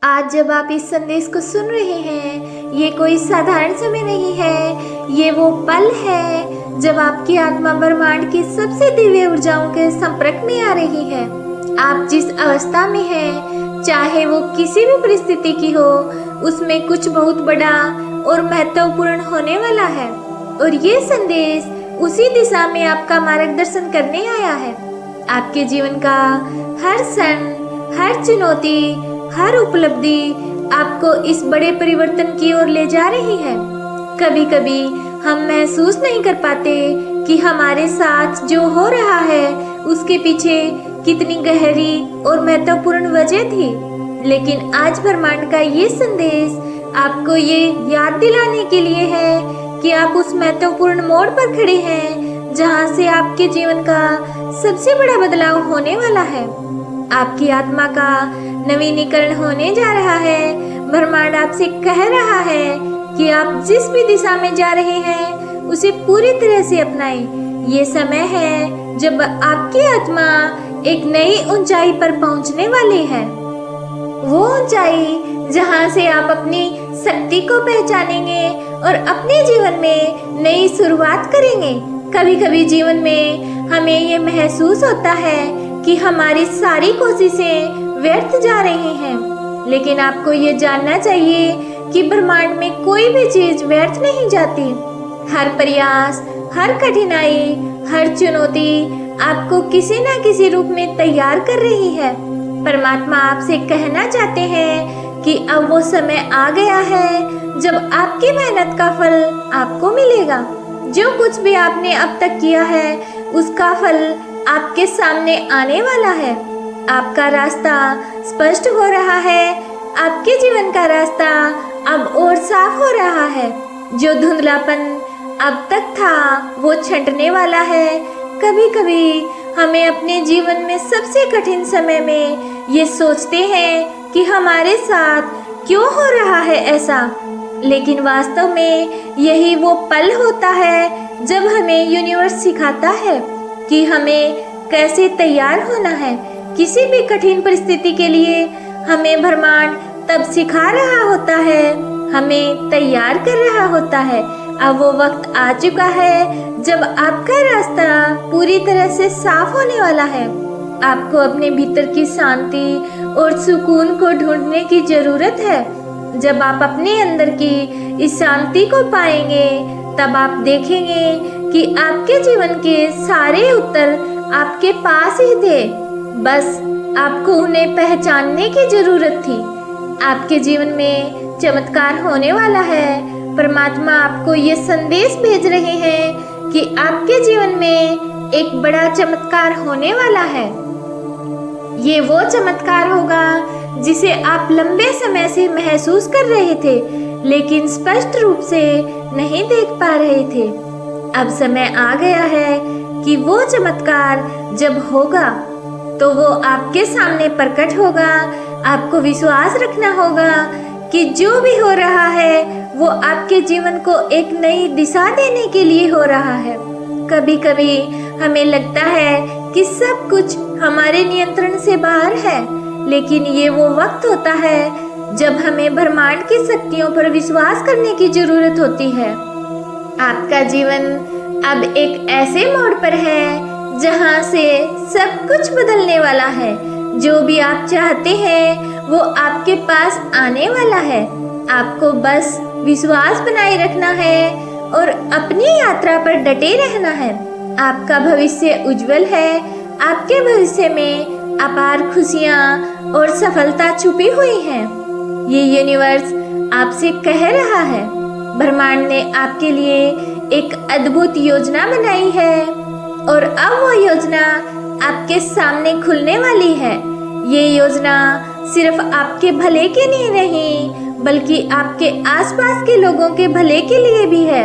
आज जब आप इस संदेश को सुन रहे हैं, ये कोई साधारण समय नहीं है। ये वो पल है जब आपकी आत्मा ब्रह्मांड की सबसे दिव्य ऊर्जाओं के संपर्क में आ रही है। आप जिस अवस्था में हैं, चाहे वो किसी भी परिस्थिति की हो, उसमें कुछ बहुत बड़ा और महत्वपूर्ण होने वाला है। और ये संदेश उसी दिशा में आपका मार्गदर्शन करने आया है। आपके जीवन का हर क्षण, हर चुनौती, हर उपलब्धि आपको इस बड़े परिवर्तन की ओर ले जा रही है। कभी कभी हम महसूस नहीं कर पाते कि हमारे साथ जो हो रहा है उसके पीछे कितनी गहरी और महत्वपूर्ण वजह थी। लेकिन आज ब्रह्मांड का ये संदेश आपको ये याद दिलाने के लिए है कि आप उस महत्वपूर्ण मोड़ पर खड़े हैं जहां से आपके जीवन का सबसे बड़ा बदलाव होने वाला है। आपकी आत्मा का नवीनीकरण होने जा रहा है। ब्रह्मांड आपसे कह रहा है कि आप जिस भी दिशा में जा रहे हैं उसे पूरी तरह से अपनाएं। ये समय है जब आपकी आत्मा एक नई ऊंचाई पर पहुंचने वाली है। वो ऊंचाई जहां से आप अपनी शक्ति को पहचानेंगे और अपने जीवन में नई शुरुआत करेंगे। कभी कभी जीवन में हमें ये महसूस होता है कि हमारी सारी कोशिशें व्यर्थ जा रही हैं, लेकिन आपको ये जानना चाहिए कि ब्रह्मांड में कोई भी चीज व्यर्थ नहीं जाती। हर प्रयास, हर कठिनाई, हर चुनौती आपको किसी न किसी रूप में तैयार कर रही है। परमात्मा आपसे कहना चाहते हैं कि अब वो समय आ गया है जब आपकी मेहनत का फल आपको मिलेगा। जो कुछ भी आपने अब तक किया है उसका फल आपके सामने आने वाला है। आपका रास्ता स्पष्ट हो रहा है। आपके जीवन का रास्ता अब और साफ हो रहा है। जो धुंधलापन अब तक था वो छंटने वाला है। कभी कभी हमें अपने जीवन में सबसे कठिन समय में ये सोचते हैं कि हमारे साथ क्यों हो रहा है ऐसा, लेकिन वास्तव में यही वो पल होता है जब हमें यूनिवर्स सिखाता है कि हमें कैसे तैयार होना है। किसी भी कठिन परिस्थिति के लिए हमें ब्रह्मांड तब सिखा रहा होता है, हमें तैयार कर रहा होता है। अब वो वक्त आ चुका है जब आपका रास्ता पूरी तरह से साफ होने वाला है। आपको अपने भीतर की शांति और सुकून को ढूंढने की जरूरत है। जब आप अपने अंदर की इस शांति को पाएंगे तब आप देखेंगे कि आपके जीवन के सारे उत्तर आपके पास ही थे, बस आपको उन्हें पहचानने की जरूरत थी। आपके जीवन में चमत्कार होने वाला है। परमात्मा आपको ये संदेश भेज रहे हैं कि आपके जीवन में एक बड़ा चमत्कार होने वाला है। ये वो चमत्कार होगा जिसे आप लंबे समय से महसूस कर रहे थे, लेकिन स्पष्ट रूप से नहीं देख पा रहे थे। अब समय आ गया है कि वो चमत्कार जब होगा तो वो आपके सामने प्रकट होगा। आपको विश्वास रखना होगा कि जो भी हो रहा है वो आपके जीवन को एक नई दिशा देने के लिए हो रहा है। कभी कभी हमें लगता है कि सब कुछ हमारे नियंत्रण से बाहर है, लेकिन ये वो वक्त होता है जब हमें ब्रह्मांड की शक्तियों पर विश्वास करने की जरूरत होती है। आपका जीवन अब एक ऐसे मोड़ पर है जहां से सब कुछ बदलने वाला है। जो भी आप चाहते हैं वो आपके पास आने वाला है। आपको बस विश्वास बनाए रखना है और अपनी यात्रा पर डटे रहना है। आपका भविष्य उज्जवल है। आपके भविष्य में अपार खुशियाँ और सफलता छुपी हुई है। ये यूनिवर्स आपसे कह रहा है। ब्रह्मांड ने आपके लिए एक अद्भुत योजना बनाई है और अब वो योजना आपके सामने खुलने वाली है। ये योजना सिर्फ आपके भले के लिए नहीं, बल्कि आपके आसपास के लोगों के भले के लिए भी है।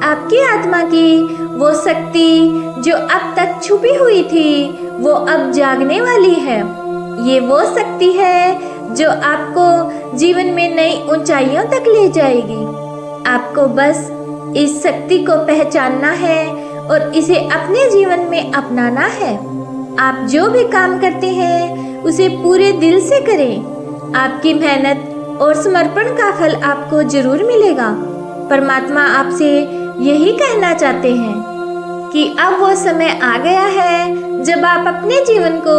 आपकी आत्मा की वो शक्ति जो अब तक छुपी हुई थी वो अब जागने वाली है। ये वो शक्ति है जो आपको जीवन में नई ऊंचाइयों तक ले जाएगी। आपको बस इस शक्ति को पहचानना है और इसे अपने जीवन में अपनाना है। आप जो भी काम करते हैं उसे पूरे दिल से करें। आपकी मेहनत और समर्पण का फल आपको जरूर मिलेगा। परमात्मा आपसे यही कहना चाहते हैं कि अब वो समय आ गया है जब आप अपने जीवन को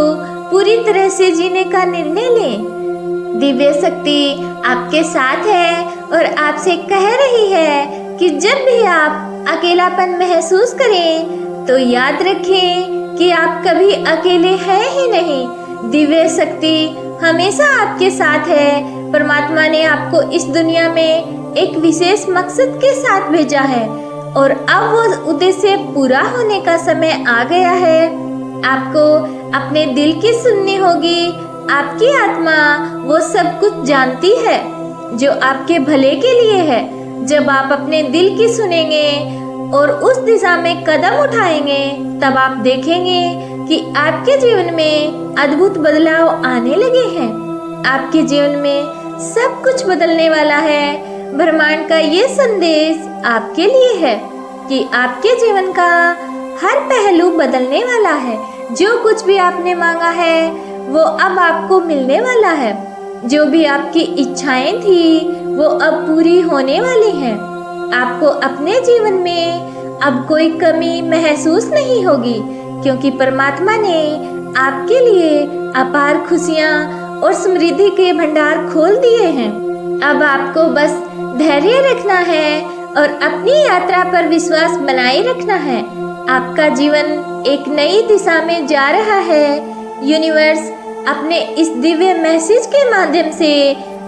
पूरी तरह से जीने का निर्णय लें। दिव्य शक्ति आपके साथ है और आपसे कह रही है कि जब भी आप अकेलापन महसूस करें तो याद रखें कि आप कभी अकेले हैं ही नहीं। दिव्य शक्ति हमेशा आपके साथ है। परमात्मा ने आपको इस दुनिया में एक विशेष मकसद के साथ भेजा है और अब वो उद्देश्य पूरा होने का समय आ गया है। आपको अपने दिल की सुननी होगी। आपकी आत्मा वो सब कुछ जानती है जो आपके भले के लिए है। जब आप अपने दिल की सुनेंगे और उस दिशा में कदम उठाएंगे तब आप देखेंगे कि आपके जीवन में अद्भुत बदलाव आने लगे हैं। आपके जीवन में सब कुछ बदलने वाला है। ब्रह्मांड का ये संदेश आपके लिए है कि आपके जीवन का हर पहलू बदलने वाला है। जो कुछ भी आपने मांगा है वो अब आपको मिलने वाला है। जो भी आपकी इच्छाएं थी वो अब पूरी होने वाली हैं। आपको अपने जीवन में अब कोई कमी महसूस नहीं होगी क्योंकि परमात्मा ने आपके लिए अपार खुशियाँ और समृद्धि के भंडार खोल दिए हैं। अब आपको बस धैर्य रखना है और अपनी यात्रा पर विश्वास बनाए रखना है। आपका जीवन एक नई दिशा में जा रहा है। यूनिवर्स अपने इस दिव्य मैसेज के माध्यम से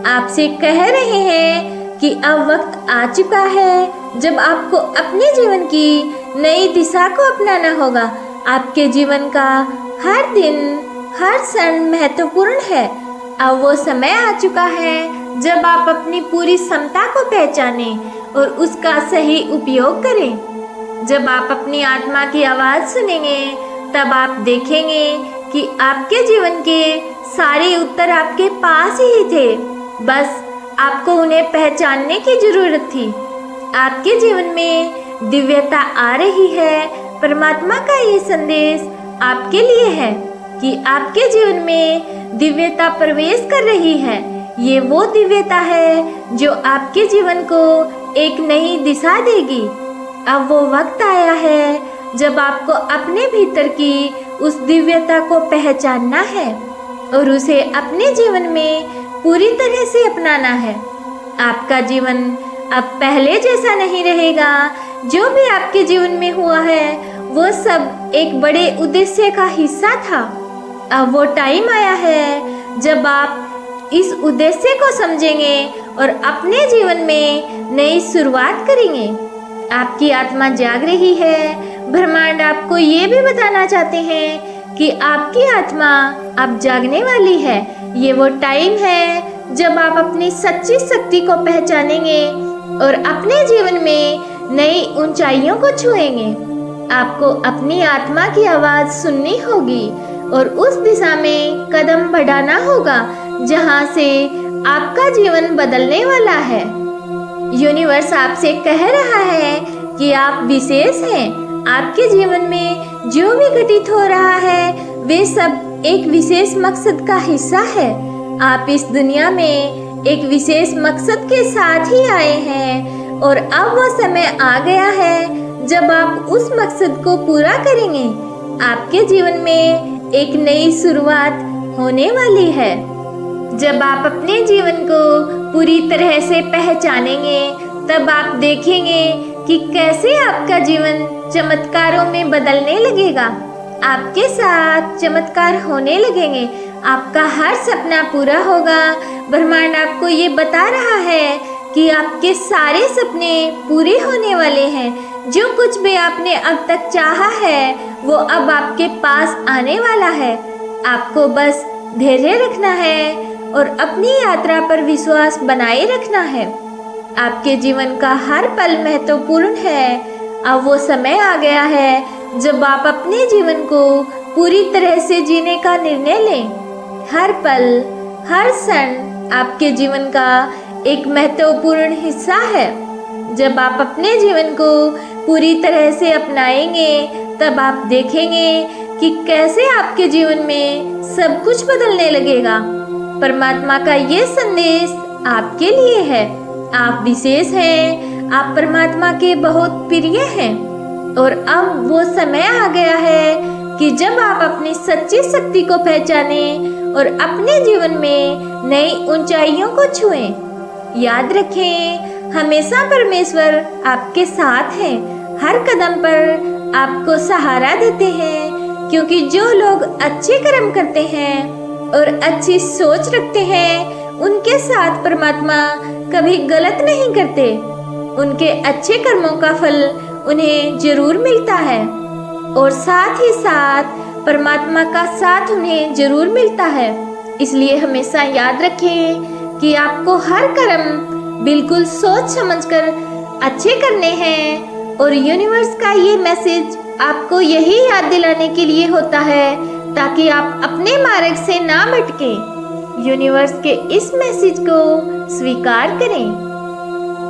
आपसे कह रहे हैं कि अब वक्त आ चुका है जब आपको अपने जीवन की नई दिशा को अपनाना होगा। आपके जीवन का हर दिन हर क्षण महत्वपूर्ण है। अब वो समय आ चुका है जब आप अपनी पूरी क्षमता को पहचानें और उसका सही उपयोग करें। जब आप अपनी आत्मा की आवाज़ सुनेंगे तब आप देखेंगे कि आपके जीवन के सारे उत्तर आपके पास ही थे। बस आपको उन्हें पहचानने की जरूरत थी। आपके जीवन में दिव्यता आ रही है। परमात्मा का ये संदेश आपके लिए है कि आपके जीवन में दिव्यता प्रवेश कर रही है। ये वो दिव्यता है जो आपके जीवन को एक नई दिशा देगी। अब वो वक्त आया है जब आपको अपने भीतर की उस दिव्यता को पहचानना है और उसे अपने जीवन में पूरी तरह से अपनाना है। आपका जीवन अब पहले जैसा नहीं रहेगा। जो भी आपके जीवन में हुआ है वो सब एक बड़े उद्देश्य का हिस्सा था। अब वो टाइम आया है जब आप इस उद्देश्य को समझेंगे और अपने जीवन में नई शुरुआत करेंगे। आपकी आत्मा जाग रही है। ब्रह्मांड आपको ये भी बताना चाहते हैं कि आपकी आत्मा अब जागने वाली है। ये वो टाइम है जब आप अपनी सच्ची शक्ति को पहचानेंगे और अपने जीवन में नई ऊंचाइयों को छुएंगे। आपको अपनी आत्मा की आवाज़ सुननी होगी और उस दिशा में कदम बढ़ाना होगा जहां से आपका जीवन बदलने वाला है। यूनिवर्स आपसे कह रहा है कि आप विशेष हैं। आपके जीवन में जो भी घटित हो रहा है वे सब एक विशेष मकसद का हिस्सा है। आप इस दुनिया में एक विशेष मकसद के साथ ही आए हैं और अब वो समय आ गया है जब आप उस मकसद को पूरा करेंगे। आपके जीवन में एक नई शुरुआत होने वाली है। जब आप अपने जीवन को पूरी तरह से पहचानेंगे तब आप देखेंगे कि कैसे आपका जीवन चमत्कारों में बदलने लगेगा। आपके साथ चमत्कार होने लगेंगे। आपका हर सपना पूरा होगा। ब्रह्मांड आपको ये बता रहा है कि आपके सारे सपने पूरे होने वाले हैं। जो कुछ भी आपने अब तक चाहा है वो अब आपके पास आने वाला है। आपको बस धैर्य रखना है और अपनी यात्रा पर विश्वास बनाए रखना है। आपके जीवन का हर पल महत्वपूर्ण है। अब वो समय आ गया है जब आप अपने जीवन को पूरी तरह से जीने का निर्णय लें। हर पल हर क्षण आपके जीवन का एक महत्वपूर्ण हिस्सा है। जब आप अपने जीवन को पूरी तरह से अपनाएंगे तब आप देखेंगे कि कैसे आपके जीवन में सब कुछ बदलने लगेगा। परमात्मा का ये संदेश आपके लिए है। आप विशेष हैं, आप परमात्मा के बहुत प्रिय हैं और अब वो समय आ गया है कि जब आप अपनी सच्ची शक्ति को पहचाने और अपने जीवन में नई ऊंचाइयों को छुएं। याद रखें, हमेशा परमेश्वर आपके साथ है, हर कदम पर आपको सहारा देते हैं, क्योंकि जो लोग अच्छे कर्म करते हैं और अच्छी सोच रखते हैं उनके साथ परमात्मा कभी गलत नहीं करते। उनके अच्छे कर्मों का फल उन्हें जरूर मिलता है और साथ ही साथ परमात्मा का साथ उन्हें जरूर मिलता है। इसलिए हमेशा याद रखें कि आपको हर कर्म बिल्कुल सोच समझकर अच्छे करने हैं और यूनिवर्स का ये मैसेज आपको यही याद दिलाने के लिए होता है ताकि आप अपने मार्ग से ना भटकें। यूनिवर्स के इस मैसेज को स्वीकार करें।